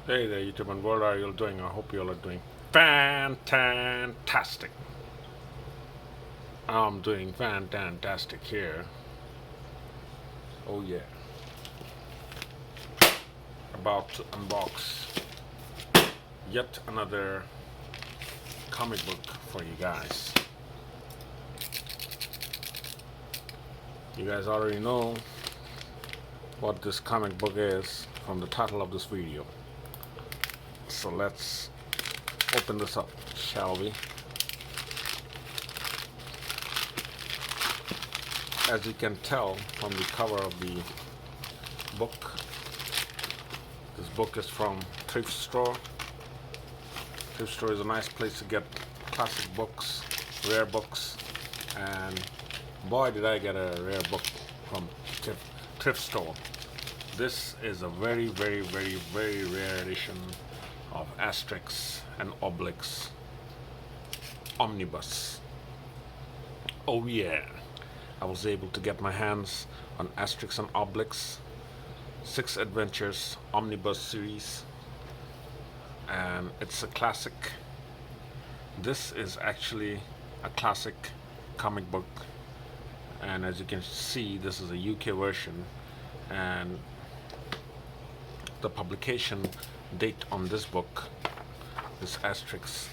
Hey there, YouTube and world. How are you all doing? I hope you all are doing fantastic. I'm doing fantastic here. Oh yeah, about to unbox yet another comic book for you guys. You guys already know what this comic book is from the title of this video. So let's open this up, shall we? As you can tell from the cover of the book, this book is from thrift store. Thrift store is a nice place to get classic books, rare books, and boy did I get a rare book from thrift store. This is a very rare edition of Asterix and Obelix Omnibus. Oh yeah, I was able to get my hands on Asterix and Obelix 6 Adventures Omnibus series, and it's a classic. This is actually a classic comic book, and as you can see, this is a UK version, and the publication date on this book, this Asterix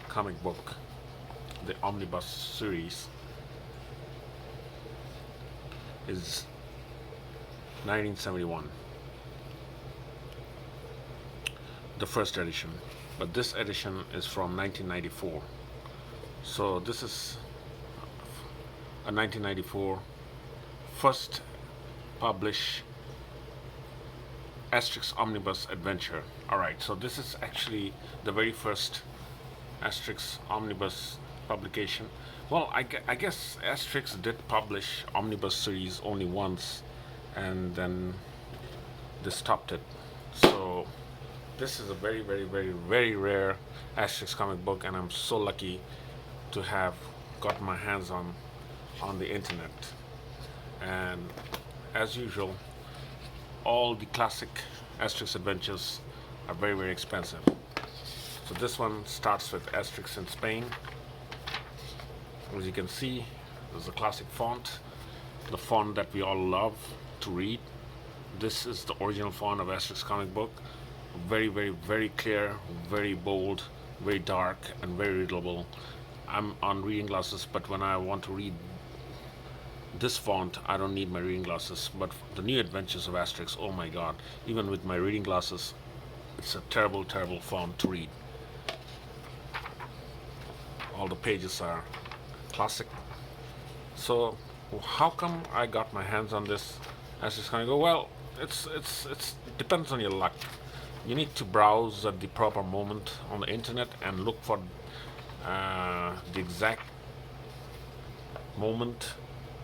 comic book, the Omnibus series, is 1971, the first edition, but this edition is from 1994. So this is a 1994 first published Asterix Omnibus adventure. Alright, so this is actually the very first Asterix Omnibus publication. Well, I guess Asterix did publish Omnibus series only once, and then they stopped it. So this is a very rare Asterix comic book, and I'm so lucky to have got my hands on the internet. And as usual, all the classic Asterix adventures are very expensive. So this one starts with Asterix in Spain. As you can see, there's a classic font, the font that we all love to read. This is the original font of Asterix comic book. Very clear, very bold, very dark, and very readable. I'm on reading glasses, but when I want to read this font, I don't need my reading glasses. But the new adventures of Asterix, oh my god, even with my reading glasses, it's a terrible font to read. All the pages are classic. So how come I got my hands on this Asterix comic book? Well, it's depends on your luck. You need to browse at the proper moment on the internet and look for the exact moment,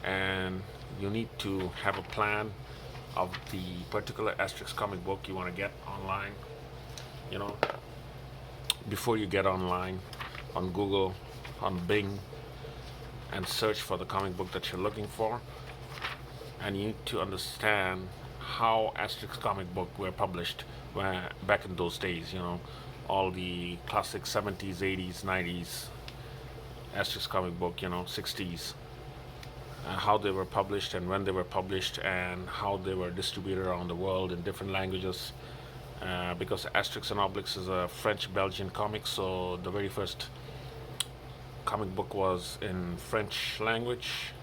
and you need to have a plan of the particular Asterix comic book you want to get online. You know, before you get online on Google, on Bing, and search for the comic book that you're looking for, and you need to understand how Asterix comic book were published back in those days. You know, all the classic 70s, 80s, 90s Asterix comic book, you know, 60s, how they were published and when they were published, and how they were distributed around the world in different languages. Because Asterix and Obelix is a French-Belgian comic, so the very first comic book was in French language,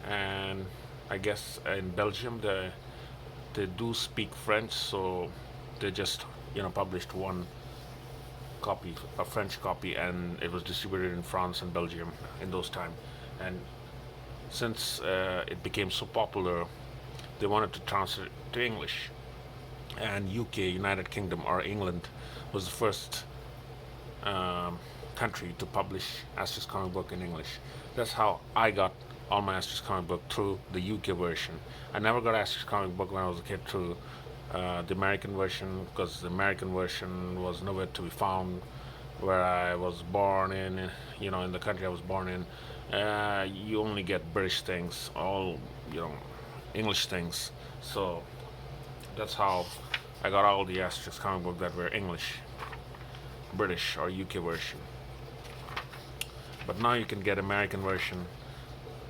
and I guess in Belgium they do speak French, so they just, you know, published one copy, a French copy, and it was distributed in France and Belgium in those time. And since it became so popular, they wanted to translate it to English, and UK, United Kingdom, or England, was the first country to publish Asterix comic book in English. That's how I got all my Asterix comic book, through the UK version. I never got Asterix comic book when I was a kid through the American version, because the American version was nowhere to be found where I was born in, you know, in the country I was born in. You only get British things, all, you know, English things. So that's how I got all the Asterix comic book that were English, British or UK version. But now you can get American version.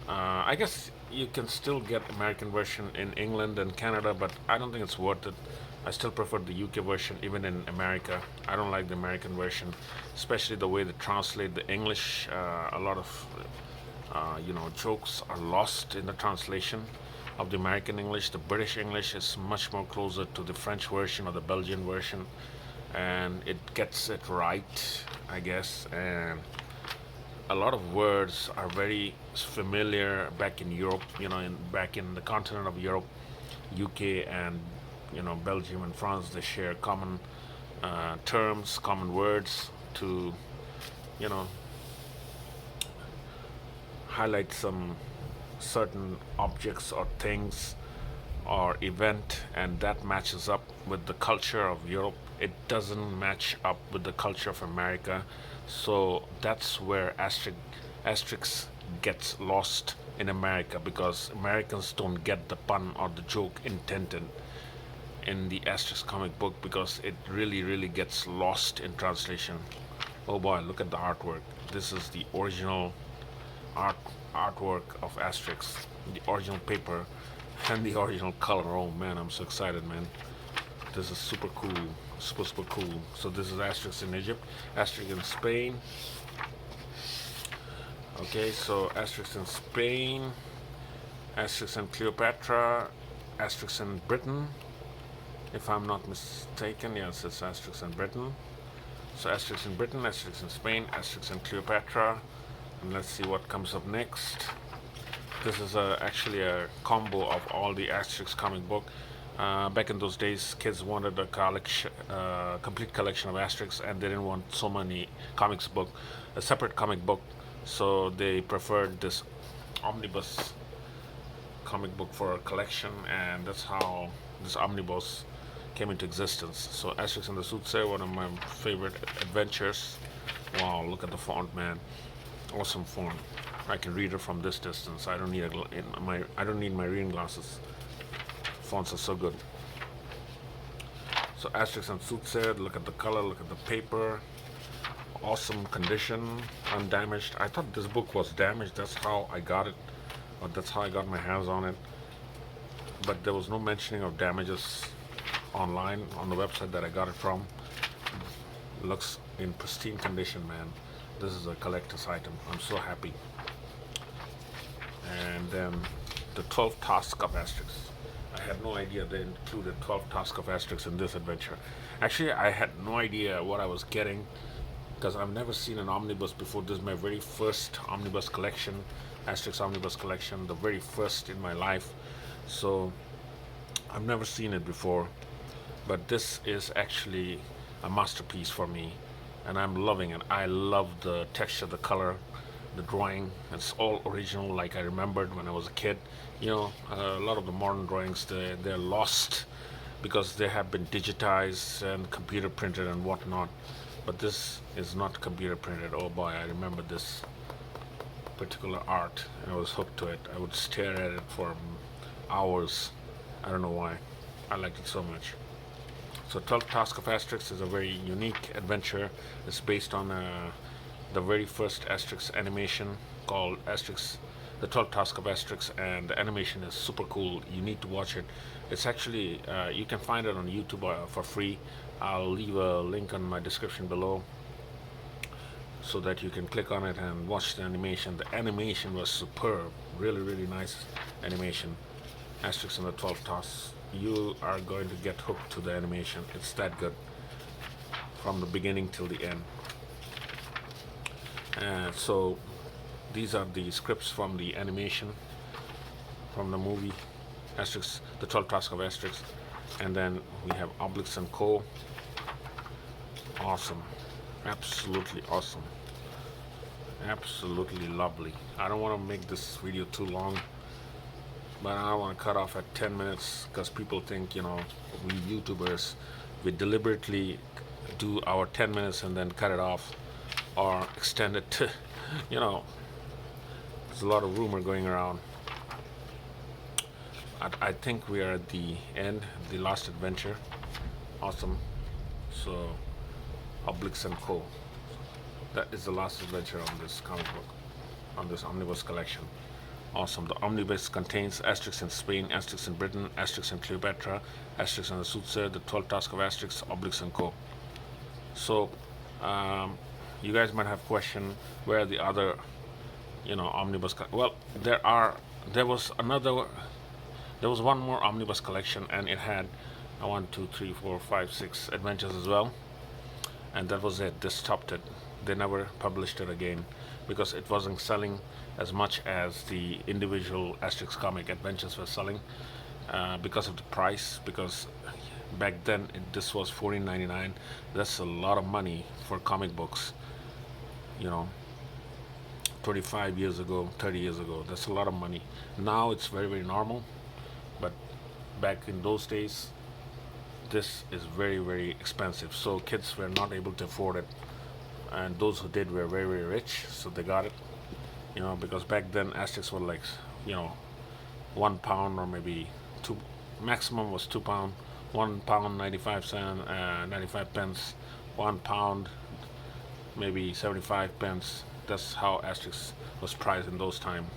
I guess you can still get American version in England and Canada, but I don't think it's worth it. I still prefer the UK version, even in America. I don't like the American version, especially the way they translate the English. A lot of jokes are lost in the translation of the American English. The British English is much more closer to the French version or the Belgian version, and it gets it right, I guess. And a lot of words are very familiar back in Europe, back in the continent of Europe, UK and Belgium and France. They share common terms, common words to you know highlight some certain objects or things or event, and that matches up with the culture of Europe. It doesn't match up with the culture of America, so that's where Asterix gets lost in America, because Americans don't get the pun or the joke intended in the Asterix comic book, because it really, really gets lost in translation. Oh boy, look at the artwork. This is the original artwork of Asterix, the original paper, and the original color. Oh man, I'm so excited, man. This is super cool, super cool. So this is Asterix in Egypt, Asterix in Spain. Okay, so Asterix in Spain, Asterix and Cleopatra, Asterix in Britain, if I'm not mistaken. Yes, it's Asterix in Britain. So Asterix in Britain, Asterix in Spain, Asterix and Cleopatra. And let's see what comes up next. This is actually a combo of all the Asterix comic book. Back in those days, kids wanted a complete collection of Asterix, and they didn't want so many comics book, a separate comic book. So they preferred this omnibus comic book for a collection, and that's how this omnibus came into existence. So Asterix and the Soothsayer, one of my favorite adventures. Wow, look at the font, man. Awesome font. I can read it from this distance. I don't need I don't need my reading glasses. Fonts are so good. So Asterix and Soothsayer, look at the color, look at the paper. Awesome condition, undamaged. I thought this book was damaged. That's how I got it, or that's how I got my hands on it. But there was no mentioning of damages online on the website that I got it from. It looks in pristine condition, man. This is a collector's item. I'm so happy. And then the 12th Task of Asterix. I had no idea they included 12 Task of Asterix in this adventure. Actually, I had no idea what I was getting, because I've never seen an omnibus before. This is my very first omnibus collection, Asterix Omnibus collection, the very first in my life. So I've never seen it before, but this is actually a masterpiece for me, and I'm loving it. I love the texture, the color, the drawing. It's all original, like I remembered when I was a kid. A lot of the modern drawings, they're lost because they have been digitized and computer printed and whatnot. But this is not computer printed. Oh boy, I remember this particular art, and I was hooked to it. I would stare at it for hours. I don't know why. I liked it so much. So 12th Task of Asterix is a very unique adventure. It's based on the very first Asterix animation called Asterix, the 12th Task of Asterix, and the animation is super cool. You need to watch it. It's actually, you can find it on YouTube for free. I'll leave a link on my description below so that you can click on it and watch the animation. The animation was superb. Really, really nice animation. Asterix and the 12th Task. You are going to get hooked to the animation. It's that good from the beginning till the end. So these are the scripts from the animation, from the movie Asterix, the 12th Task of Asterix. And then we have Obelix and Co. Awesome. Absolutely awesome. Absolutely lovely. I don't want to make this video too long, but I want to cut off at 10 minutes, because people think, we YouTubers, we deliberately do our 10 minutes and then cut it off or extend it to, there's a lot of rumor going around. I think we are at the end, the last adventure. Awesome. So, Oblix and Co. That is the last adventure on this comic book, on this omnibus collection. Awesome. The omnibus contains Asterix in Spain, Asterix in Britain, Asterix and Cleopatra, Asterix and the Soothsayer, the 12 Task of Asterix, Oblix and Co. So, um, you guys might have questioned where the other, omnibus. Well, there was another, there was one more omnibus collection, and it had one, two, three, four, five, six adventures as well, and that was it. They stopped it. They never published it again because it wasn't selling as much as the individual Asterix comic adventures were selling because of the price. Because back then this was $14.99. That's a lot of money for comic books. You know, 25 years ago, 30 years ago, that's a lot of money. Now it's very very normal, but back in those days, this is very very expensive. So kids were not able to afford it, and those who did were very very rich, so they got it. Because back then Asterix were like, you know, 1 pound or maybe two, maximum was 2 pound, 1 pound 95 cent, 95 pence, 1 pound maybe 75 pence. That's how Asterix was priced in those time.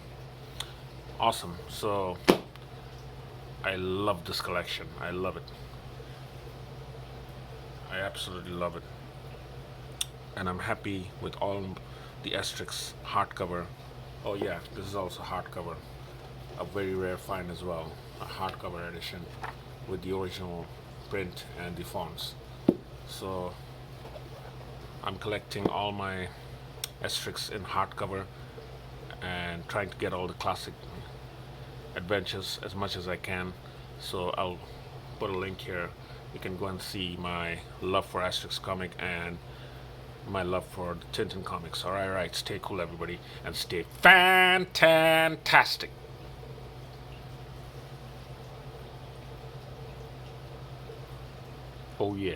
Awesome. So I love this collection. I love it. I absolutely love it. And I'm happy with all the Asterix hardcover. Oh yeah, this is also hardcover, a very rare find as well, a hardcover edition with the original print and the fonts. So I'm collecting all my Asterix in hardcover and trying to get all the classic adventures as much as I can. So I'll put a link here. You can go and see my love for Asterix comic and my love for the Tintin comics. Alright, stay cool everybody, and stay fantastic. Oh yeah.